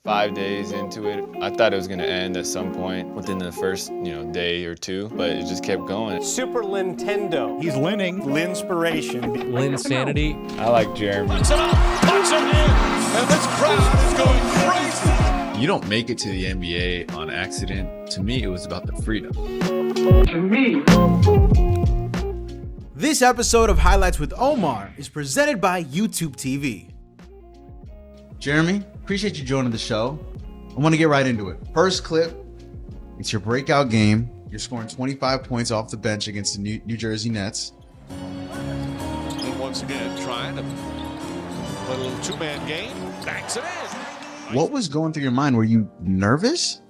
5 days into it. I thought it was gonna end at some point within the first, day or two, but it just kept going. Super Nintendo. He's Linning. Linspiration. Linsanity. I like Jeremy. Puts it up, puts it in, and this crowd is going crazy. You don't make it to the NBA on accident. To me, it was about the freedom. This episode of Highlights with Omar is presented by YouTube TV. Jeremy, appreciate you joining the show. I want to get right into it. First clip, it's your breakout game. You're scoring 25 points off the bench against the New Jersey Nets. And once again, trying to play a little two-man game. Banks it in. What was going through your mind? Were you nervous?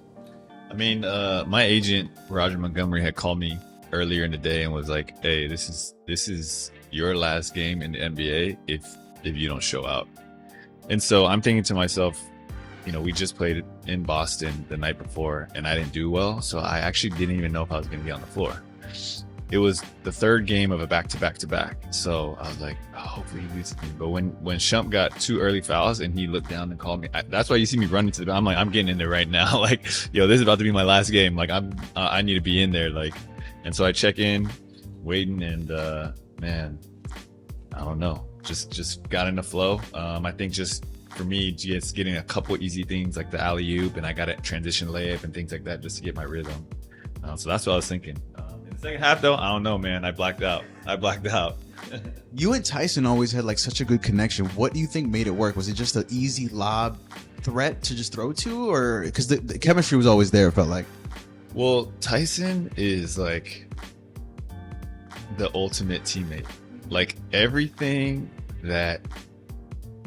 I mean, my agent, Roger Montgomery, had called me earlier in the day and was like, hey, this is your last game in the NBA if you don't show out. And so I'm thinking to myself, we just played in Boston the night before and I didn't do well. So I actually didn't even know if I was going to be on the floor. It was the third game of a back-to-back-to-back. So I was like, hopefully he beats me. But when Shump got 2 early fouls and he looked down and called me, that's why you see me running to the, I'm like, I'm getting in there right now. Like, this is about to be my last game. Like I need to be in there. Like, and so I check in, waiting, and man, I don't know. Just got in the flow. I think just for me, just getting a couple easy things like the alley-oop, and I got a transition layup and things like that just to get my rhythm. So that's what I was thinking. In the second half, though, I don't know, man. I blacked out. You and Tyson always had like such a good connection. What do you think made it work? Was it just an easy lob threat to just throw to, or because the chemistry was always there? It felt like. Well, Tyson is like the ultimate teammate. Like everything that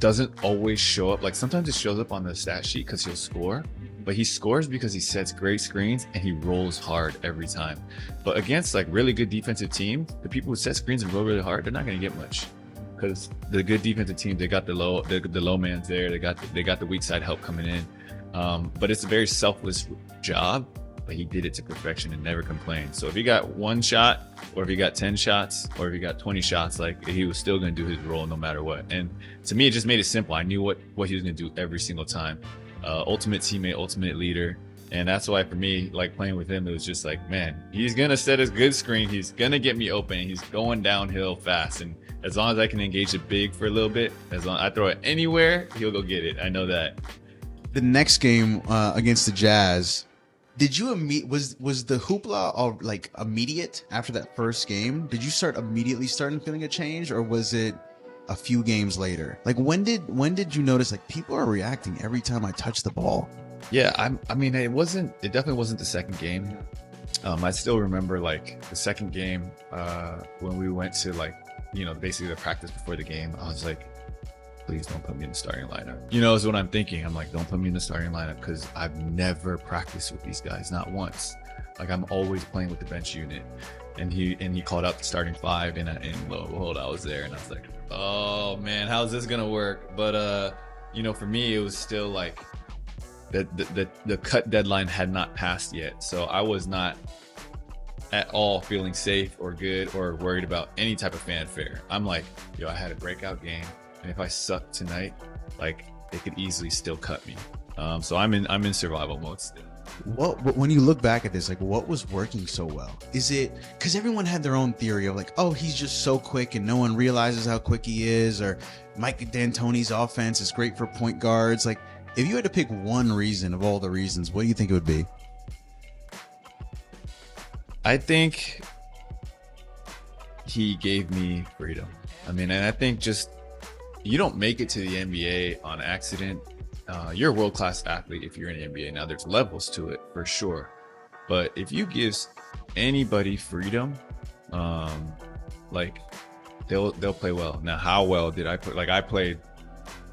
doesn't always show up, like sometimes it shows up on the stat sheet because he'll score, but he scores because he sets great screens and he rolls hard every time. But against like really good defensive teams, the people who set screens and roll really hard, they're not going to get much because the good defensive teams, they got the low man's there, they got the weak side help coming in. But it's a very selfless job. But he did it to perfection and never complained. So if he got 1 shot, or if he got 10 shots, or if he got 20 shots, like he was still going to do his role no matter what. And to me, it just made it simple. I knew what he was going to do every single time. Ultimate teammate, ultimate leader. And that's why for me, like playing with him, it was just like, man, he's going to set his good screen. He's going to get me open. He's going downhill fast. And as long as I can engage it big for a little bit, as long as I throw it anywhere, he'll go get it. I know that. The next game against the Jazz, did you was the hoopla all like immediate after that first game? Did you start immediately feeling a change, or was it a few games later? Like when did you notice like people are reacting every time I touch the ball? Yeah, I mean it definitely wasn't the second game. I still remember like the second game when we went to like basically the practice before the game. I was like, please don't put me in the starting lineup. Is what I'm thinking. I'm like, don't put me in the starting lineup because I've never practiced with these guys, not once. Like I'm always playing with the bench unit. And he called out the starting 5 and lo and behold, I was there and I was like, oh man, how's this gonna work? But for me, it was still like the cut deadline had not passed yet. So I was not at all feeling safe or good or worried about any type of fanfare. I'm like, I had a breakout game. And if I suck tonight, like they could easily still cut me. So I'm in survival mode still. When you look back at this, like what was working so well? Is it because everyone had their own theory of like, oh, he's just so quick and no one realizes how quick he is, or Mike D'Antoni's offense is great for point guards. Like if you had to pick one reason of all the reasons, what do you think it would be? I think he gave me freedom. I mean, and I think just you don't make it to the NBA on accident. You're a world-class athlete if you're in the NBA. Now, there's levels to it for sure. But if you give anybody freedom, like they'll play well. Now, how well did I play? Like I played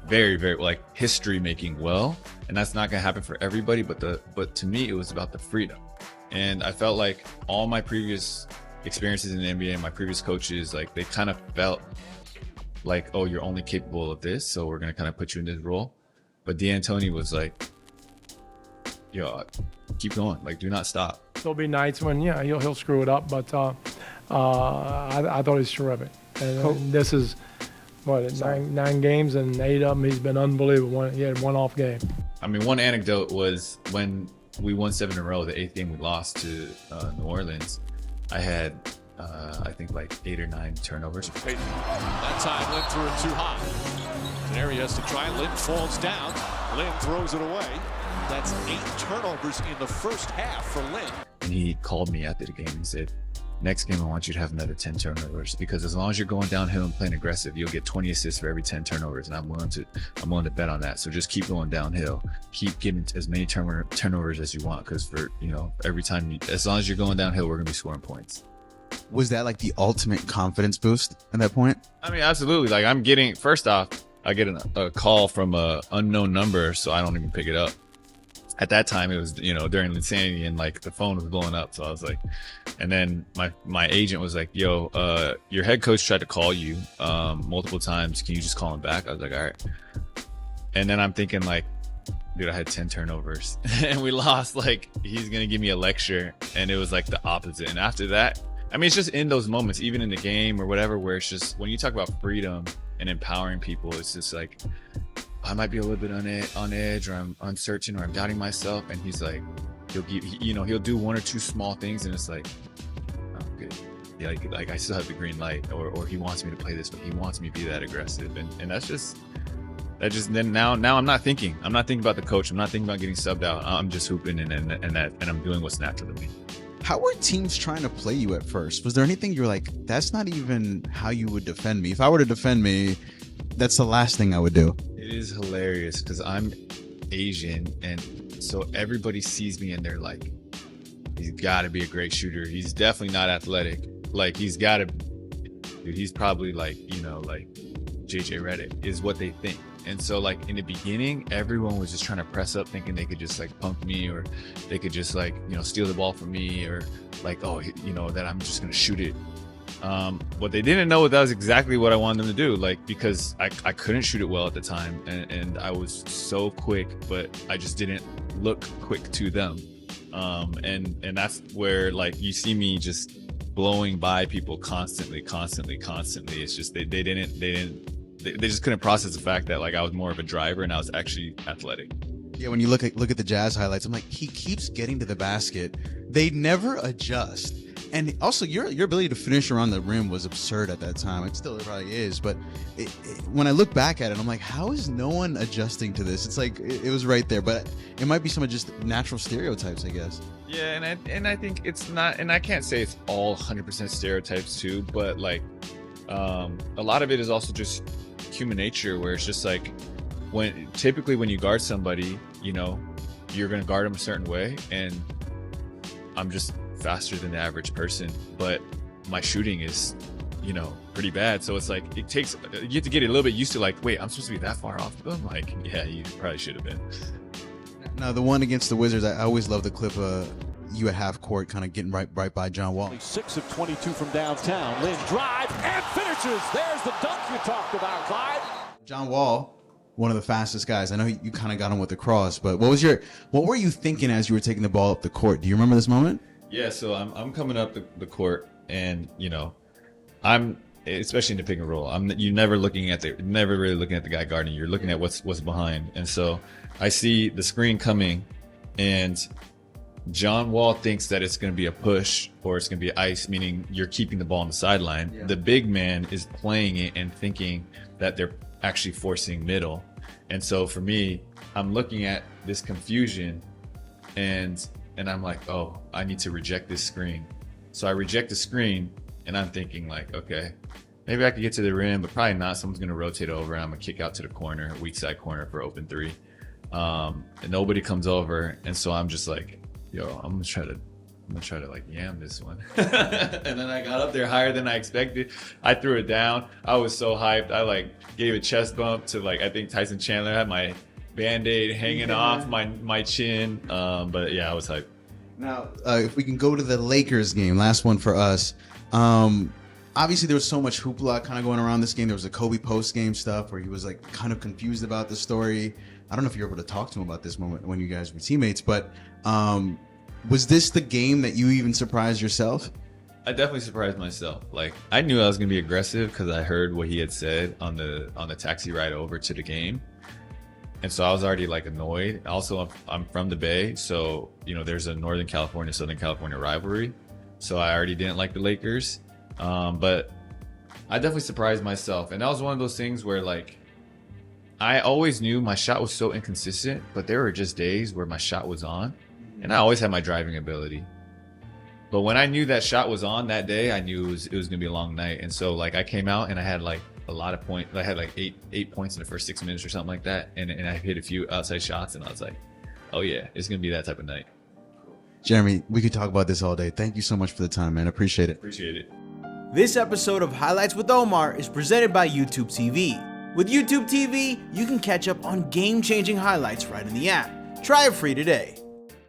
very, very like history making well, and that's not gonna happen for everybody. But to me, it was about the freedom, and I felt like all my previous experiences in the NBA, my previous coaches, like they kind of felt like, oh, you're only capable of this, so we're gonna kind of put you in this role. But D'Antoni was like, keep going, like do not stop. There'll be nights when he'll screw it up, but I thought he's terrific. And this is nine games, and 8 of them he's been unbelievable. He had one off game. I mean, one anecdote was when we won 7 in a row, the 8th game we lost to New Orleans, I had, I think, like 8 or 9 turnovers. That time Lynn threw it too high. Canary has to try. Lynn falls down. Lynn throws it away. That's 8 turnovers in the first half for Lynn. And he called me after the game and said, next game I want you to have another 10 turnovers, because as long as you're going downhill and playing aggressive, you'll get 20 assists for every 10 turnovers, and I'm willing to bet on that. So just keep going downhill, keep getting as many turnovers as you want, because for every time as long as you're going downhill, we're gonna be scoring points. Was that like the ultimate confidence boost at that point? I mean, absolutely. Like, I'm getting, first off, I get a call from a unknown number, so I don't even pick it up. At that time, it was, during Linsanity, and like the phone was blowing up. So I was like, and then my agent was like, yo, your head coach tried to call you multiple times. Can you just call him back? I was like, all right. And then I'm thinking like, dude, I had 10 turnovers and we lost. Like, he's going to give me a lecture. And it was like the opposite. And after that, I mean, it's just in those moments, even in the game or whatever, where it's just, when you talk about freedom and empowering people, it's just like, I might be a little bit on edge, or I'm uncertain, or I'm doubting myself. And he's like, he'll do 1 or 2 small things, and it's like, oh, good. Yeah, like I still have the green light, or he wants me to play this, but he wants me to be that aggressive. And then now I'm not thinking about the coach. I'm not thinking about getting subbed out. I'm just hooping and I'm doing what's natural to me. How were teams trying to play you at first? Was there anything you were like, that's not even how you would defend me? If I were to defend me, that's the last thing I would do. It is hilarious because I'm Asian, and so everybody sees me and they're like, he's got to be a great shooter. He's definitely not athletic. Like, he's got to, dude, he's probably like, like JJ Redick is what they think. And so like in the beginning, everyone was just trying to press up, thinking they could just like punk me, or they could just like, steal the ball from me, or like, that I'm just going to shoot it. What they didn't know, that was exactly what I wanted them to do, like, because I couldn't shoot it well at the time, and I was so quick, but I just didn't look quick to them. And that's where like you see me just blowing by people constantly. It's just they just couldn't process the fact that like I was more of a driver and I was actually athletic. Yeah, when you look at the Jazz highlights, I'm like, he keeps getting to the basket. They never adjust. And also, your ability to finish around the rim was absurd at that time. It still probably is. But when I look back at it, I'm like, how is no one adjusting to this? It's like it was right there. But it might be some of just natural stereotypes, I guess. Yeah, and I think it's not, and I can't say it's all 100% stereotypes too, but like a lot of it is also just human nature, where it's just like typically when you guard somebody, you're going to guard them a certain way, and I'm just faster than the average person, but my shooting is pretty bad. So it's like you have to get a little bit used to like, wait, I'm supposed to be that far off them? Like, yeah, you probably should have been. Now, the one against the Wizards, I always love the clip of you at half court kind of getting right by John Wall. 6 of 22 from downtown. Lynn drives and finishes. There's the dunk you talked about, Clyde. John Wall, one of the fastest guys. I know you kind of got him with the cross, but what were you thinking as you were taking the ball up the court? Do you remember this moment? Yeah, so I'm coming up the court, and I'm, especially in the pick and roll, you're never really looking at the guy guarding. You're looking at what's behind. And so I see the screen coming, and John Wall thinks that it's going to be a push or it's going to be ice, meaning you're keeping the ball on the sideline. Yeah. The big man is playing it and thinking that they're actually forcing middle. And so for me, I'm looking at this confusion, and I'm like, oh, I need to reject this screen. So I reject the screen, and I'm thinking like, okay, maybe I could get to the rim, but probably not. Someone's going to rotate over, and I'm going to kick out to the corner, weak side corner for open 3. And nobody comes over. And so I'm just like, yo, I'm going to try to like yam this one. And then I got up there higher than I expected. I threw it down. I was so hyped. I like gave a chest bump to like, I think Tyson Chandler had my Band-Aid hanging off my chin. But yeah, I was hyped. Now, if we can go to the Lakers game, last one for us. Obviously, there was so much hoopla kind of going around this game. There was a Kobe post-game stuff where he was like kind of confused about the story. I don't know if you were able to talk to him about this moment when you guys were teammates, but was this the game that you even surprised yourself? I definitely surprised myself. Like, I knew I was going to be aggressive because I heard what he had said on the taxi ride over to the game. And so I was already like annoyed. Also, I'm from the Bay, so there's a Northern California, Southern California rivalry. So I already didn't like the Lakers, but I definitely surprised myself. And that was one of those things where like I always knew my shot was so inconsistent, but there were just days where my shot was on, and I always had my driving ability. But when I knew that shot was on that day, I knew it was gonna be a long night. And so like I came out and I had like a lot of points. I had like eight points in the first 6 minutes or something like that, and I hit a few outside shots, and I was like, oh yeah, it's gonna be that type of night. Jeremy, we could talk about this all day. Thank you so much for the time, man. Appreciate it. Appreciate it. This episode of Highlights with Omar is presented by YouTube TV. With YouTube TV, you can catch up on game-changing highlights right in the app. Try it free today.